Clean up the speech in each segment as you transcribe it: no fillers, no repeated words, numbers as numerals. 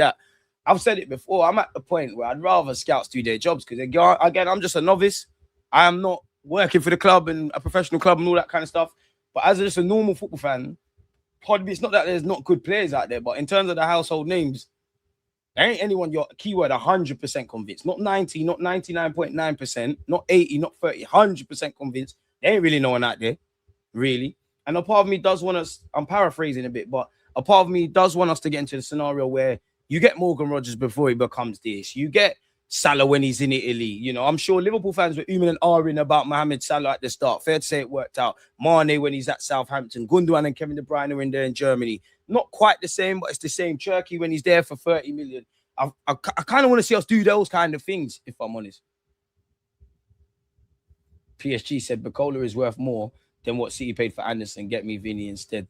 that. I've said it before. I'm at the point where I'd rather scouts do their jobs because, again, I'm just a novice. I am not working for the club and a professional club and all that kind of stuff. But as just a normal football fan, it's not that there's not good players out there, but in terms of the household names, there ain't anyone your keyword 100% convinced. Not 90, not 99.9%, not 80, not 30, 100% convinced. There ain't really no one out there, really. And a part of me does want us, I'm paraphrasing a bit, but a part of me does want us to get into the scenario where you get Morgan Rogers before he becomes this. You get Salah when he's in Italy. You know, I'm sure Liverpool fans were ooming and ahhing about Mohamed Salah at the start. Fair to say it worked out. Mane when he's at Southampton. Gundogan and Kevin De Bruyne are in there in Germany. Not quite the same, but it's the same. Turkey when he's there for 30 million. I kind of want to see us do those kind of things, if I'm honest. PSG said Barcola is worth more than what City paid for Anderson. Get me Vinny instead.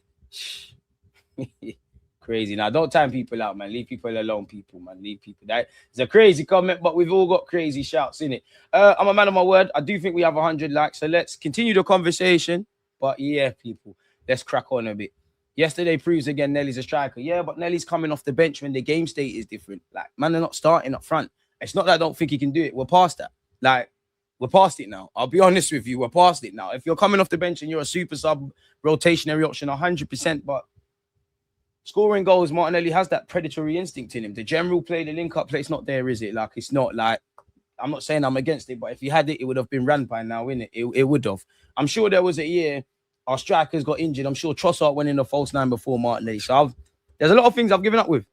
Crazy. Now, don't time people out, man. Leave people alone, people, man. Leave people. That is a crazy comment, but we've all got crazy shouts in it. I'm a man of my word. I do think we have 100 likes, so let's continue the conversation. But yeah, people, let's crack on a bit. Yesterday proves again Nelly's a striker. Yeah, but Nelly's coming off the bench when the game state is different. Like, man, they're not starting up front. It's not that I don't think he can do it. We're past that. Like, we're past it now. I'll be honest with you. We're past it now. If you're coming off the bench and you're a super sub rotationary option, 100%, but scoring goals, Martinelli has that predatory instinct in him. The general play, the link-up play, it's not there, is it? Like, it's not like, I'm not saying I'm against it, but if he had it, it would have been run by now, innit? It would have. I'm sure there was a year our strikers got injured. I'm sure Trossard went in the false nine before Martinelli. So there's a lot of things I've given up with.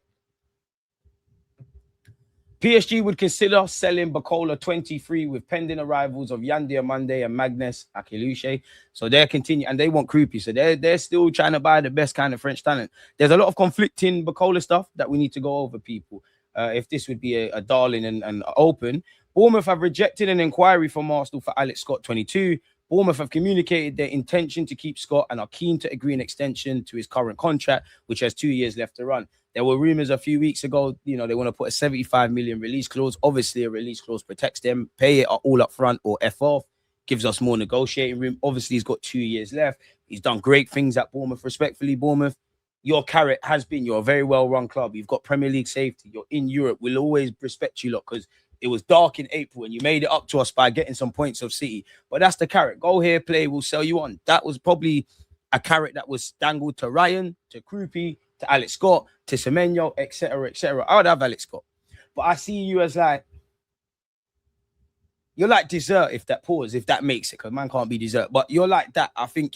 PSG would consider selling Barcola 23 with pending arrivals of Yan Diomande and Magnus Akiluche. So they're continuing, and they want Krupi. So they're still trying to buy the best kind of French talent. There's a lot of conflicting Barcola stuff that we need to go over, people. If this would be a darling and open. Bournemouth have rejected an inquiry from Arsenal for Alex Scott, 22. Bournemouth have communicated their intention to keep Scott and are keen to agree an extension to his current contract, which has 2 years left to run. There were rumors a few weeks ago, you know, they want to put a 75 million release clause. Obviously, a release clause protects them. Pay it all up front or F off. Gives us more negotiating room. Obviously, he's got 2 years left. He's done great things at Bournemouth. Respectfully, Bournemouth, your carrot has been, you're a very well-run club. You've got Premier League safety. You're in Europe. We'll always respect you lot because it was dark in April and you made it up to us by getting some points of City. But that's the carrot. Go here, play, we'll sell you on. That was probably a carrot that was dangled to Ryan, to Krupi, to Alex Scott, to Semenyo, etc., etc. I would have Alex Scott. But I see you as like, you're like dessert if that makes it, because man can't be dessert. But you're like that. I think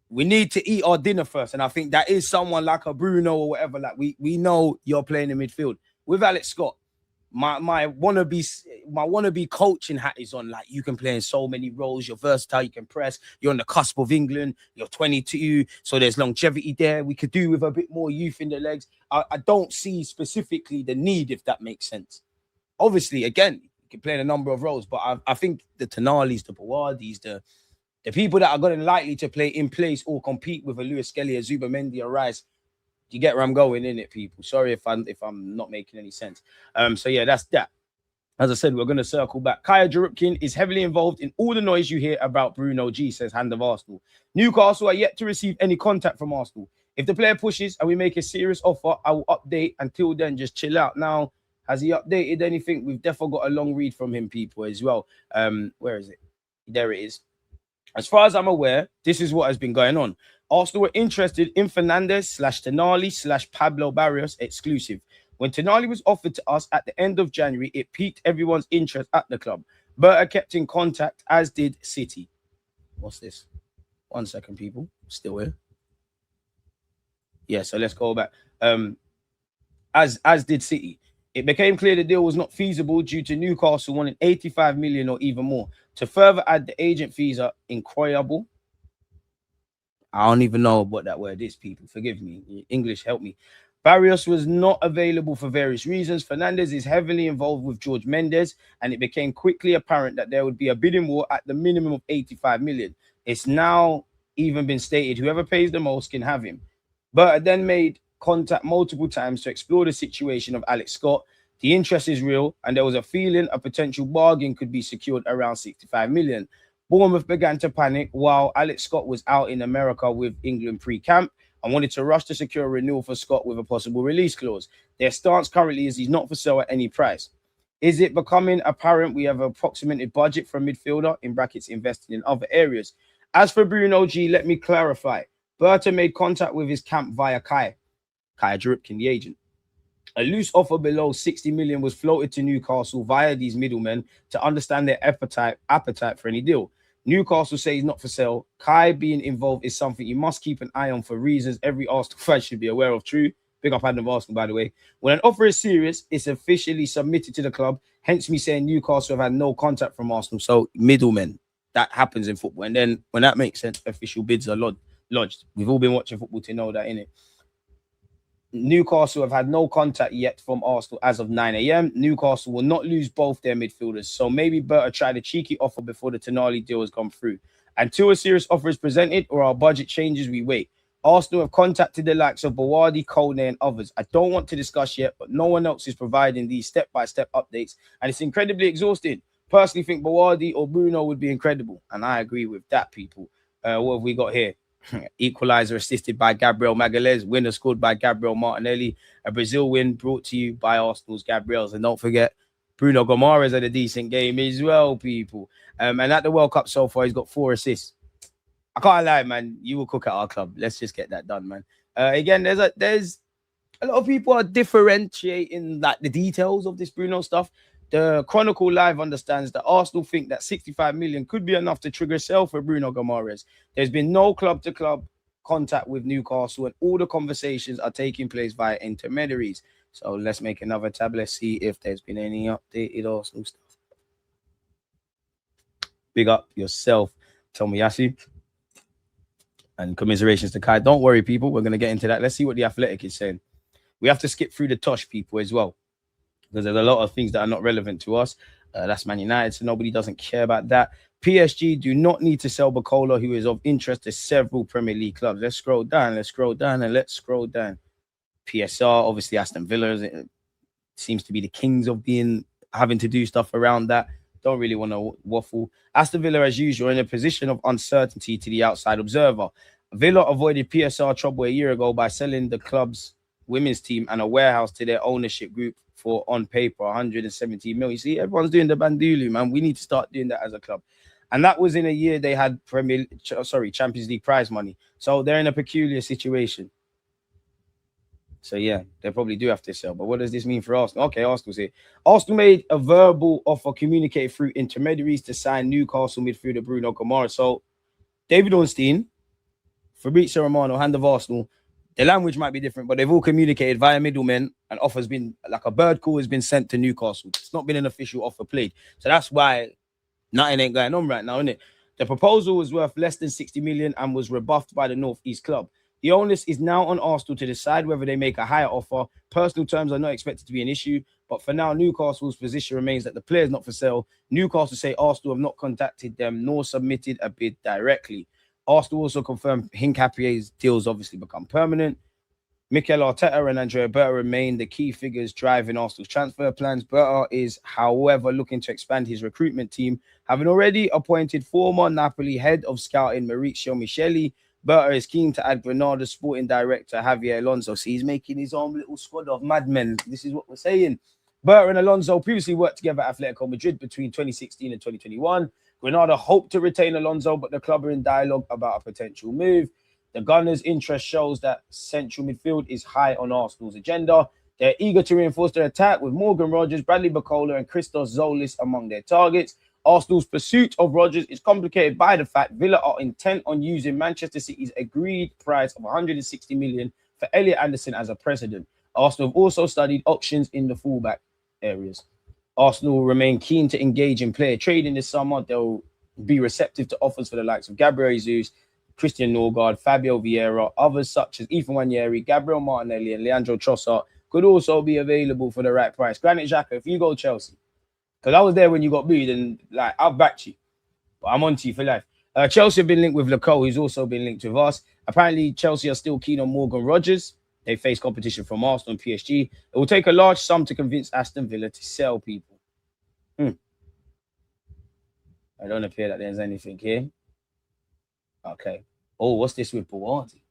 we need to eat our dinner first. And I think that is someone like a Bruno or whatever. Like we know you're playing in midfield. With Alex Scott, my wannabe coaching hat is on. Like, you can play in so many roles. You're versatile. You can press. You're on the cusp of England. You're 22, so there's longevity there. We could do with a bit more youth in the legs. I don't see specifically the need, if that makes sense. Obviously, again, you can play in a number of roles, but I think the Tenalis, the Bouaddis, the people that are going to likely to play in place or compete with a Lewis Skelly, a Zubamendi, or Rice. You get where I'm going, in it, people. Sorry if I'm not making any sense. So yeah, that's that. As I said, we're going to circle back. Kaya Jarupkin is heavily involved in all the noise you hear about Bruno G, says Hand of Arsenal. Newcastle are yet to receive any contact from Arsenal. If the player pushes and we make a serious offer, I will update. Until then, just chill out. Now, has he updated anything? We've definitely got a long read from him, people, as well. Where is it? There it is. As far as I'm aware, this is what has been going on. Arsenal were interested in Fernandes/Tenali/Pablo Barrios exclusive. When Tenali was offered to us at the end of January, it piqued everyone's interest at the club. Berta kept in contact, as did City. What's this? 1 second, people. Still here. Yeah, so let's go back. As did City. It became clear the deal was not feasible due to Newcastle wanting 85 million or even more. To further add, the agent fees are incroyable. I don't even know what that word is, people. Forgive me. English, help me. Barrios was not available for various reasons. Fernandes is heavily involved with George Mendes, and it became quickly apparent that there would be a bidding war at the minimum of 85 million. It's now even been stated whoever pays the most can have him. Berta then made contact multiple times to explore the situation of Alex Scott. The interest is real, and there was a feeling a potential bargain could be secured around 65 million. Bournemouth began to panic while Alex Scott was out in America with England pre-camp. and wanted to rush to secure a renewal for Scott with a possible release clause. Their stance currently is he's not for sale at any price. Is it becoming apparent we have an approximated budget for a midfielder, in brackets invested in other areas? As for Bruno G, let me clarify. Berta made contact with his camp via Kai Dripkin, the agent. A loose offer below 60 million was floated to Newcastle via these middlemen to understand their appetite for any deal. Newcastle say he's not for sale. Kai being involved is something you must keep an eye on for reasons every Arsenal fan should be aware of. True. Big up Adam Arsenal, by the way. When an offer is serious, it's officially submitted to the club. Hence me saying Newcastle have had no contact from Arsenal. So middlemen, that happens in football. And then when that makes sense, official bids are lodged. We've all been watching football to know that, innit? Newcastle have had no contact yet from Arsenal as of 9 a.m. Newcastle will not lose both their midfielders. So maybe Berta tried a cheeky offer before the Tonali deal has gone through. Until a serious offer is presented or our budget changes, we wait. Arsenal have contacted the likes of Bouaddi, Kone, and others. I don't want to discuss yet, but no one else is providing these step-by-step updates, and it's incredibly exhausting. Personally think Bouaddi or Bruno would be incredible, and I agree with that, people. What have we got here? Equalizer assisted by Gabriel Magalhaes. Winner scored by Gabriel Martinelli. A Brazil win brought to you by Arsenal's Gabriels. And don't forget, Bruno Guimarães had a decent game as well, people. And at the World Cup so far, he's got 4 assists. I can't lie, man. You will cook at our club. Let's just get that done, man. Again, there's a lot of people are differentiating like the details of this Bruno stuff. The Chronicle Live understands that Arsenal think that 65 million could be enough to trigger a sale for Bruno Guimarães. There's been no club-to-club contact with Newcastle, and all the conversations are taking place via intermediaries. So let's make another tab. Let's see if there's been any updated Arsenal stuff. Big up yourself, Tomiyasu. And commiserations to Kai. Don't worry, people. We're going to get into that. Let's see what the Athletic is saying. We have to skip through the Tosh people as well, because there's a lot of things that are not relevant to us. That's Man United, so nobody doesn't care about that. PSG do not need to sell Barcola, who is of interest to several Premier League clubs. Let's scroll down, let's scroll down. PSR, obviously Aston Villa seems to be the kings of having to do stuff around that. Don't really want to waffle. Aston Villa, as usual, in a position of uncertainty to the outside observer. Villa avoided PSR trouble a year ago by selling the club's women's team and a warehouse to their ownership group for, on paper, 170 million. You see, everyone's doing the Bandulu, man. We need to start doing that as a club. And that was in a year they had Champions League prize money. So they're in a peculiar situation. So, yeah, they probably do have to sell. But what does this mean for Arsenal? Okay, Arsenal's here. Arsenal made a verbal offer communicated through intermediaries to sign Newcastle midfielder Bruno Guimarães. So, David Ornstein, Fabrizio Romano, hand of Arsenal, the language might be different, but they've all communicated via middlemen, and offers been, like a bird call has been sent to Newcastle. It's not been an official offer played. So that's why nothing ain't going on right now, isn't it? The proposal was worth less than 60 million and was rebuffed by the North East club. The onus is now on Arsenal to decide whether they make a higher offer. Personal terms are not expected to be an issue, but for now, Newcastle's position remains that the player is not for sale. Newcastle say Arsenal have not contacted them nor submitted a bid directly. Arsenal also confirmed Hincapie's deals obviously become permanent. Mikel Arteta and Andrea Berta remain the key figures driving Arsenal's transfer plans. Berta is, however, looking to expand his recruitment team, having already appointed former Napoli head of scouting Maurizio Micheli. Berta is keen to add Granada's sporting director Javier Alonso. So he's making his own little squad of madmen. This is what we're saying. Berta and Alonso previously worked together at Atletico Madrid between 2016 and 2021. Granada hoped to retain Alonso, but the club are in dialogue about a potential move. The Gunners' interest shows that central midfield is high on Arsenal's agenda. They're eager to reinforce their attack with Morgan Rogers, Bradley Barcola, and Christos Zolis among their targets. Arsenal's pursuit of Rogers is complicated by the fact Villa are intent on using Manchester City's agreed price of 160 million for Elliot Anderson as a precedent. Arsenal have also studied options in the fullback areas. Arsenal will remain keen to engage in player trading this summer. They'll be receptive to offers for the likes of Gabriel Jesus, Christian Norgard, Fabio Vieira. Others such as Ethan Nwaneri, Gabriel Martinelli, and Leandro Trossard could also be available for the right price. Granit Xhaka, if you go Chelsea, because I was there when you got booed, and like I've backed you, but I'm on to you for life. Chelsea have been linked with Lecaux, who's also been linked with us. Apparently, Chelsea are still keen on Morgan Rogers. They face competition from Arsenal and PSG. It will take a large sum to convince Aston Villa to sell people. I don't appear that there's anything here. Okay. Oh, what's this with Bouaddi?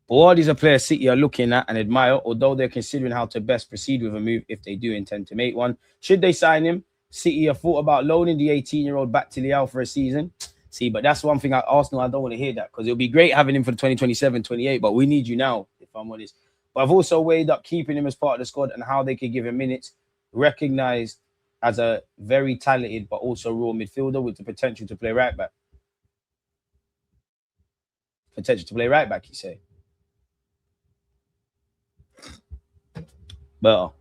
Bouaddi a player City are looking at and admire, although they're considering how to best proceed with a move if they do intend to make one. Should they sign him? City have thought about loaning the 18-year-old back to Leal for a season. See, but that's one thing at Arsenal, I don't want to hear that, because it'll be great having him for the 2027, 28, but we need you now, if I'm honest. But I've also weighed up keeping him as part of the squad and how they could give him minutes, recognized as a very talented but also raw midfielder with the potential to play right back. Potential to play right back, you say? But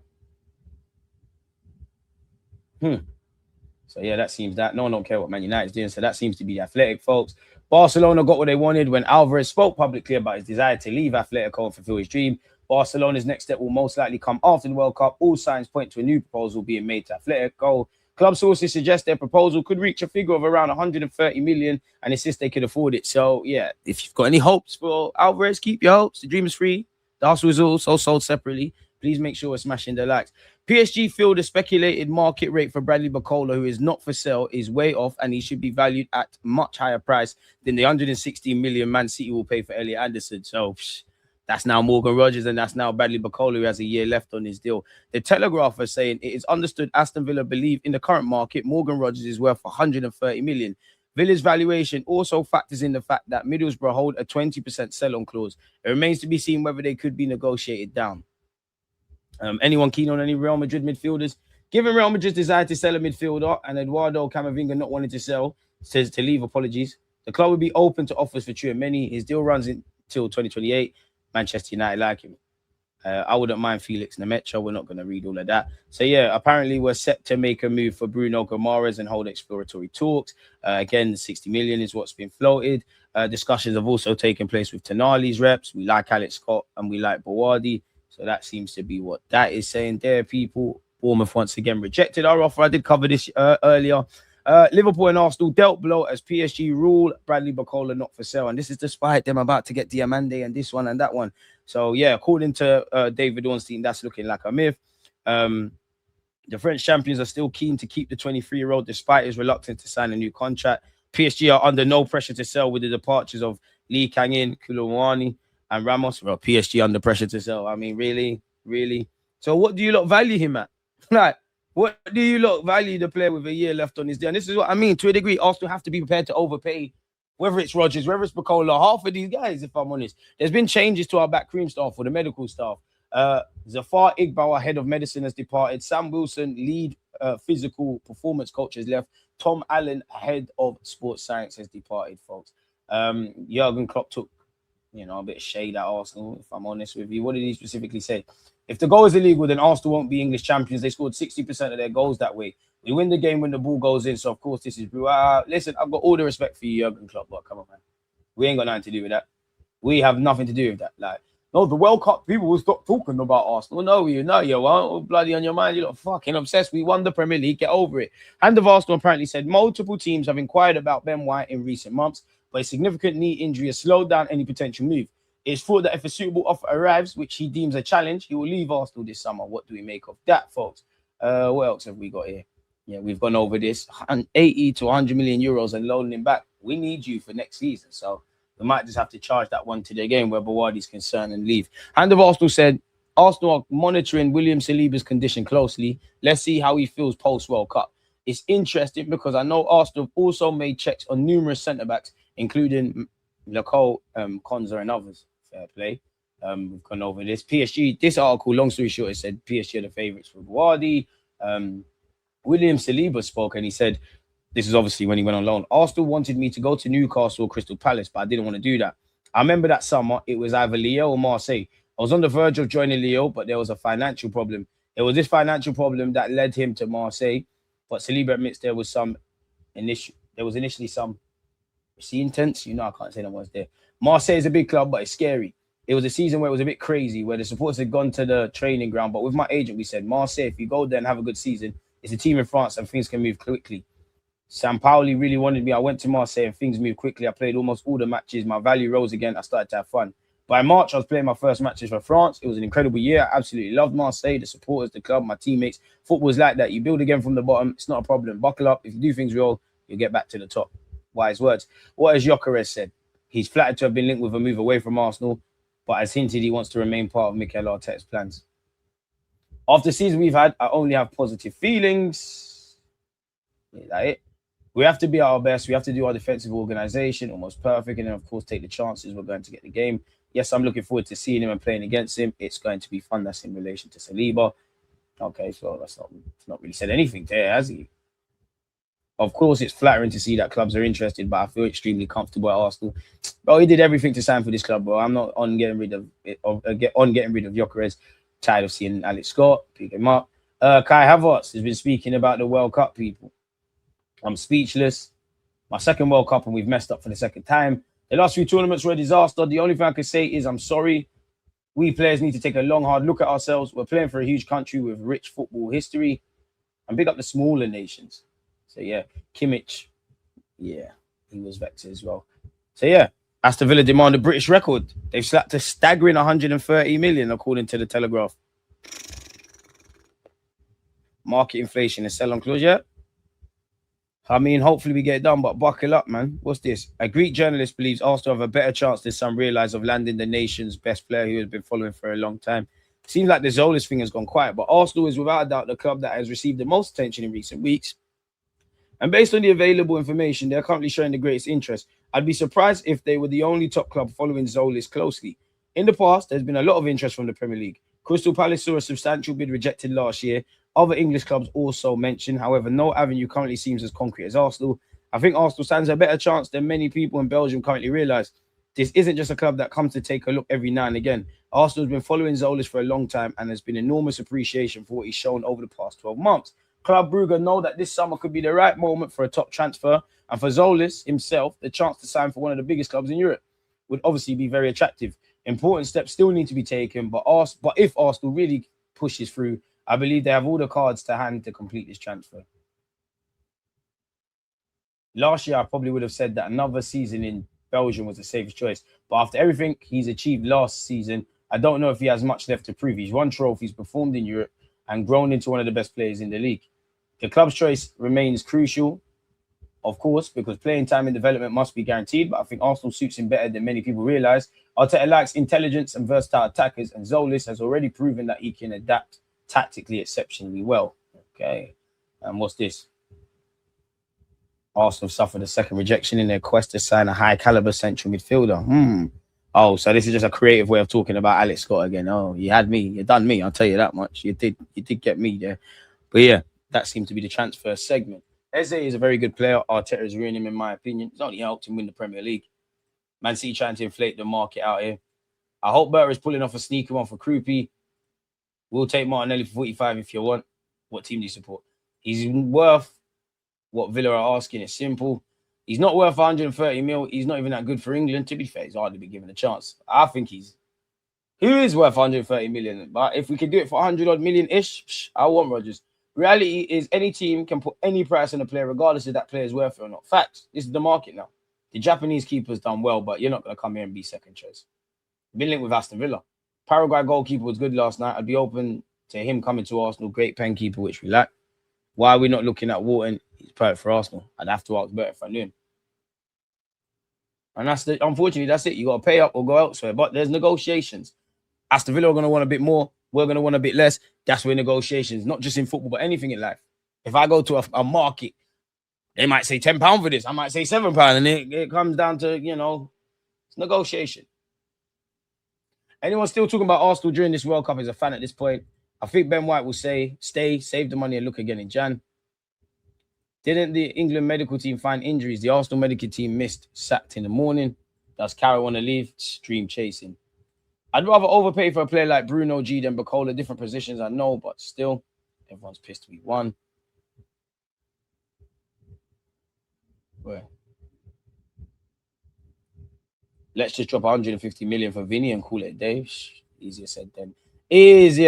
so yeah, that seems that no one don't care what Man United's doing. So that seems to be Athletic, folks. Barcelona got what they wanted when Alvarez spoke publicly about his desire to leave Atletico and fulfill his dream. Barcelona's next step will most likely come after the World Cup. All signs point to a new proposal being made to Atletico. Club sources suggest their proposal could reach a figure of around 130 million and insist they could afford it. So yeah, if you've got any hopes for Alvarez, keep your hopes. The dream is free. The house was also sold separately. Please make sure we're smashing the likes. PSG feel the speculated market rate for Bradley Barcola, who is not for sale, is way off, and he should be valued at much higher price than the 160 million Man City will pay for Elliot Anderson. So that's now Morgan Rogers, and that's now Bradley Barcola, who has a year left on his deal. The Telegraph are saying it is understood Aston Villa believe in the current market, Morgan Rogers is worth 130 million. Villa's valuation also factors in the fact that Middlesbrough hold a 20% sell-on clause. It remains to be seen whether they could be negotiated down. Anyone keen on any Real Madrid midfielders? Given Real Madrid's desire to sell a midfielder and Eduardo Camavinga not wanting to sell, says to leave, apologies, the club will be open to offers for Tchouaméni. His deal runs until 2028. Manchester United like him. I wouldn't mind Felix Nemecha. We're not going to read all of that. So, yeah, apparently we're set to make a move for Bruno Guimarães and hold exploratory talks. Again, 60 million is what's been floated. Discussions have also taken place with Tonali's reps. We like Alex Scott and we like Bouaddi. So that seems to be what that is saying there, people. Bournemouth once again rejected our offer. I did cover this earlier. Liverpool and Arsenal dealt blow as PSG rule Bradley Barcola not for sale. And this is despite them about to get Diamande and this one and that one. So, yeah, according to David Ornstein, that's looking like a myth. The French champions are still keen to keep the 23-year-old despite his reluctance to sign a new contract. PSG are under no pressure to sell with the departures of Lee Kang-in, Koulibaly, and Ramos. Well, PSG under pressure to sell. I mean, really? So what do you lot value him at? Like, what do you lot value the player with a year left on his deal? And this is what I mean. To a degree, Arsenal have to be prepared to overpay, whether it's Rodgers, whether it's Barcola, half of these guys, if I'm honest. There's been changes to our backroom staff or the medical staff. Zafar Iqbal, head of medicine, has departed. Sam Wilson, lead physical performance coach, has left. Tom Allen, head of sports science, has departed, folks. Jurgen Klopp took a bit of shade at Arsenal, if I'm honest with you. What did he specifically say? If the goal is illegal, then Arsenal won't be English champions. They scored 60% of their goals that way. We win the game when the ball goes in. So, of course, this is blue. Listen, I've got all the respect for you, Jurgen Klopp, but come on, man. We ain't got nothing to do with that. We have nothing to do with that. Like, no, the World Cup, people will stop talking about Arsenal. No, you won't. Bloody on your mind. You're fucking obsessed. We won the Premier League. Get over it. Hand of Arsenal apparently said multiple teams have inquired about Ben White in recent months, but a significant knee injury has slowed down any potential move. It's thought that if a suitable offer arrives, which he deems a challenge, he will leave Arsenal this summer. What do we make of that, folks? What else have we got here? Yeah, we've gone over this. 80 to 100 million euros and loaning him back. We need you for next season. So we might just have to charge that one to the game where Bouaddi's concerned and leave. Hand of Arsenal said, Arsenal are monitoring William Saliba's condition closely. Let's see how he feels post-World Cup. It's interesting because I know Arsenal have also made checks on numerous centre-backs, including Nicole, Konza and others. Fair play. We've gone over this. PSG, this article, long story short, it said PSG are the favourites for Bouaddi. William Saliba spoke and he said, this is obviously when he went on loan, Arsenal wanted me to go to Newcastle or Crystal Palace, but I didn't want to do that. I remember that summer, it was either Lyon or Marseille. I was on the verge of joining Lyon, but there was a financial problem. It was this financial problem that led him to Marseille, but Saliba admits there was initially some intense. I can't say no one's there. Marseille is a big club, but it's scary. It was a season where it was a bit crazy, where the supporters had gone to the training ground. But with my agent, we said, Marseille, if you go there and have a good season, it's a team in France and things can move quickly. Sampaoli really wanted me. I went to Marseille and things moved quickly. I played almost all the matches. My value rose again. I started to have fun. By March, I was playing my first matches for France. It was an incredible year. I absolutely loved Marseille, the supporters, the club, my teammates. Football is like that. You build again from the bottom. It's not a problem. Buckle up. If you do things well, you'll get back to the top. Wise words. What has Gyökeres said? He's flattered to have been linked with a move away from Arsenal. but has hinted he wants to remain part of Mikel Arteta's plans. After the season we've had, I only have positive feelings. Is that it? We have to be at our best. We have to do our defensive organisation almost perfect, and then of course take the chances we're going to get the game. Yes, I'm looking forward to seeing him and playing against him. It's going to be fun. That's in relation to Saliba. Okay, so that's not really said anything there, has he? Of course, it's flattering to see that clubs are interested, but I feel extremely comfortable at Arsenal. But he did everything to sign for this club, bro. I'm not on getting rid of Gyökeres. Tired of seeing Alex Scott pick him up. Kai Havertz has been speaking about the World Cup, people. I'm speechless. My second World Cup, and we've messed up for the second time. The last few tournaments were a disaster. The only thing I can say is I'm sorry. We players need to take a long, hard look at ourselves. We're playing for a huge country with rich football history. And big up the smaller nations. So, yeah, Kimmich, yeah, he was vexed as well. So, yeah, Aston Villa demand a British record. They've slapped a staggering 130 million, according to the Telegraph. Market inflation is sell on close yet? I mean, hopefully we get it done, but buckle up, man. What's this? A Greek journalist believes Arsenal have a better chance than some realize of landing the nation's best player who has been following for a long time. Seems like the Zolis thing has gone quiet, but Arsenal is without a doubt the club that has received the most attention in recent weeks. And based on the available information, they're currently showing the greatest interest. I'd be surprised if they were the only top club following Zolis closely. In the past, there's been a lot of interest from the Premier League. Crystal Palace saw a substantial bid rejected last year. Other English clubs also mentioned. However, no avenue currently seems as concrete as Arsenal. I think Arsenal stands a better chance than many people in Belgium currently realise. This isn't just a club that comes to take a look every now and again. Arsenal has been following Zolis for a long time, and there's been enormous appreciation for what he's shown over the past 12 months. Club Brugge know that this summer could be the right moment for a top transfer, and for Zolis himself, the chance to sign for one of the biggest clubs in Europe would obviously be very attractive. Important steps still need to be taken, but if Arsenal really pushes through, I believe they have all the cards to hand to complete this transfer. Last year, I probably would have said that another season in Belgium was the safest choice, but after everything he's achieved last season, I don't know if he has much left to prove. He's won trophies, performed in Europe, and grown into one of the best players in the league. The club's choice remains crucial, of course, because playing time and development must be guaranteed, but I think Arsenal suits him better than many people realise. Arteta likes intelligence and versatile attackers, and Zolis has already proven that he can adapt tactically exceptionally well. Okay, and what's this? Arsenal suffered a second rejection in their quest to sign a high-caliber central midfielder. Oh, so this is just a creative way of talking about Alex Scott again. Oh, you had me. You done me. I'll tell you that much. You did get me there. But yeah, that seemed to be the transfer segment. Eze is a very good player. Arteta is ruining him, in my opinion. It's only helped him win the Premier League. Man City trying to inflate the market out here. I hope Berta is pulling off a sneaker one for Krupi. We'll take Martinelli for 45 if you want. What team do you support? He's worth what Villa are asking. It's simple. He's not worth 130 mil. He's not even that good for England. To be fair, he's hardly been given a chance. I think he is worth 130 million. But if we could do it for 100 odd million-ish, I want Rodgers. Reality is any team can put any price on a player, regardless if that player is worth it or not. Facts. This is the market now. The Japanese keeper's done well, but you're not going to come here and be second choice. Been linked with Aston Villa. Paraguay goalkeeper was good last night. I'd be open to him coming to Arsenal. Great pen keeper, which we lack. Why are we not looking at Wharton? He's perfect for Arsenal. I'd have to ask Bert if I knew him. And unfortunately, that's it. You got to pay up or go elsewhere. But there's negotiations. Aston Villa are going to want a bit more. We're going to want a bit less. That's where negotiations, not just in football, but anything in life. If I go to a market, they might say £10 for this. I might say £7. And it comes down to, it's negotiation. Anyone still talking about Arsenal during this World Cup is a fan at this point. I think Ben White will say, stay, save the money and look again in Jan. Didn't the England medical team find injuries? The Arsenal medical team missed, sacked in the morning. Does Carroll want to leave? Stream chasing. I'd rather overpay for a player like Bruno G than Barcola. Different positions, I know, but still, everyone's pissed we won. Where? Let's just drop 150 million for Vinny and call it a day. Easier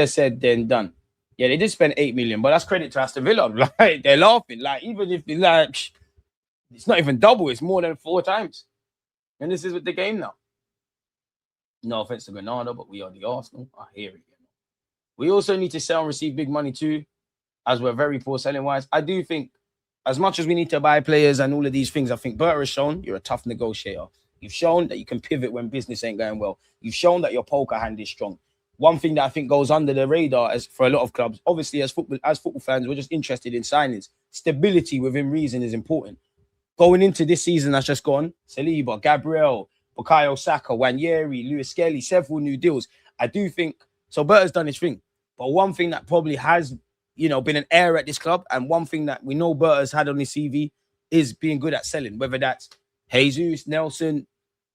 said than done. Yeah, they did spend 8 million, but that's credit to Aston Villa. Like, they're laughing. Like, even if they it's not even double, it's more than 4 times. And this is with the game now. No offense to Granada, but we are the Arsenal. I hear it. We also need to sell and receive big money too, as we're very poor selling wise. I do think, as much as we need to buy players and all of these things, I think Berta has shown you're a tough negotiator. You've shown that you can pivot when business ain't going well. You've shown that your poker hand is strong. One thing that I think goes under the radar as for a lot of clubs, obviously as football fans, we're just interested in signings. Stability within reason is important. Going into this season that's just gone, Saliba, Gabriel, Bukayo Saka, Wanyeri, Lewis Skelly, several new deals. I do think so. Berta's done his thing, but one thing that probably has, been an error at this club, and one thing that we know Berta's had on his CV is being good at selling. Whether that's Jesus, Nelson,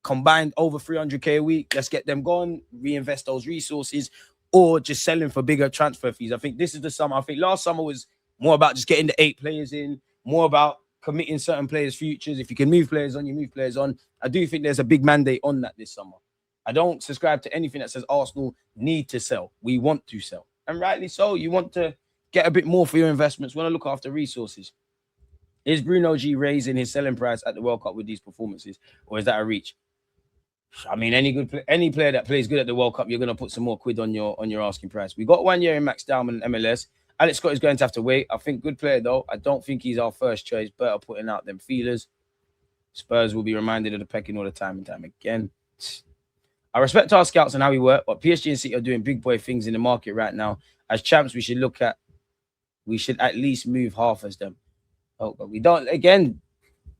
combined over 300k a week, let's get them gone, reinvest those resources, or just selling for bigger transfer fees. I think this is the summer. I think last summer was more about just getting the 8 players in, more about committing certain players' futures. If you can move players on, you move players on. I do think there's a big mandate on that this summer. I don't subscribe to anything that says Arsenal need to sell. We want to sell. And rightly so. You want to get a bit more for your investments. Want to look after resources. Is Bruno G raising his selling price at the World Cup with these performances? Or is that a reach? I mean, any player that plays good at the World Cup, you're going to put some more quid on your asking price. We got 1 year in Max Dowman and MLS. Alex Scott is going to have to wait. I think good player, though. I don't think he's our first choice. Better putting out them feelers. Spurs will be reminded of the pecking all the time and time again. I respect our scouts and how we work, but PSG and City are doing big boy things in the market right now. As champs, we should at least move half as them. Oh, but we don't. Again,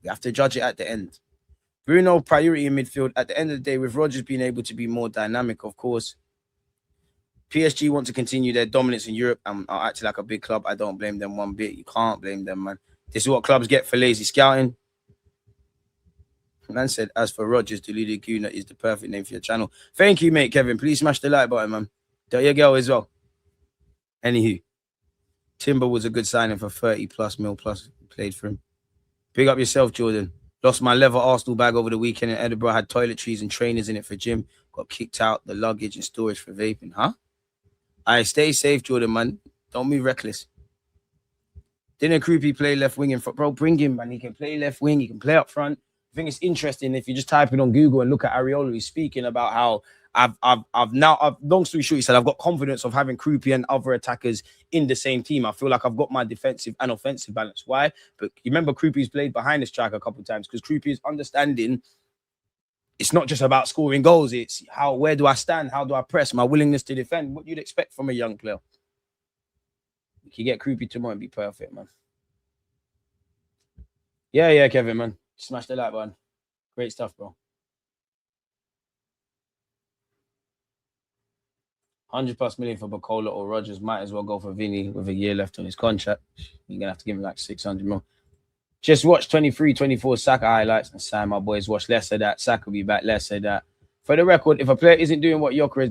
we have to judge it at the end. Bruno, priority in midfield. At the end of the day, with Rodgers being able to be more dynamic, of course. PSG want to continue their dominance in Europe and are acting like a big club. I don't blame them one bit. You can't blame them, man. This is what clubs get for lazy scouting. Man said, as for Rodgers, Deluded Gooner is the perfect name for your channel. Thank you, mate, Kevin. Please smash the like button, man. Tell your girl as well. Anywho, Timber was a good signing for 30+ mil plus played for him. Big up yourself, Jordan. Lost my leather Arsenal bag over the weekend in Edinburgh. Had toiletries and trainers in it for gym. Got kicked out. The luggage and storage for vaping. Huh? I stay safe, Jordan, man. Don't be reckless. Didn't Krupi play left wing in front? Bro, bring him, man. He can play left wing. He can play up front. I think it's interesting if you just type it on Google and look at Areola. He's speaking about how I've now, long story short, he said, I've got confidence of having Krupi and other attackers in the same team. I feel like I've got my defensive and offensive balance. Why? But you remember Krupi's played behind the striker a couple of times because Krupi is understanding it's not just about scoring goals. It's where do I stand? How do I press? My willingness to defend. What you'd expect from a young player. You can get Krupi tomorrow and be perfect, man. Yeah, Kevin, man. Smash the like button. Great stuff, bro. 100+ million for Barcola or Rodgers. Might as well go for Vinny with a year left on his contract. You're going to have to give him like 600 more. Just watch 23-24 Saka highlights and sign my boys. Watch less of that. Saka will be back, less of that. For the record, if a player isn't doing what Gyökeres did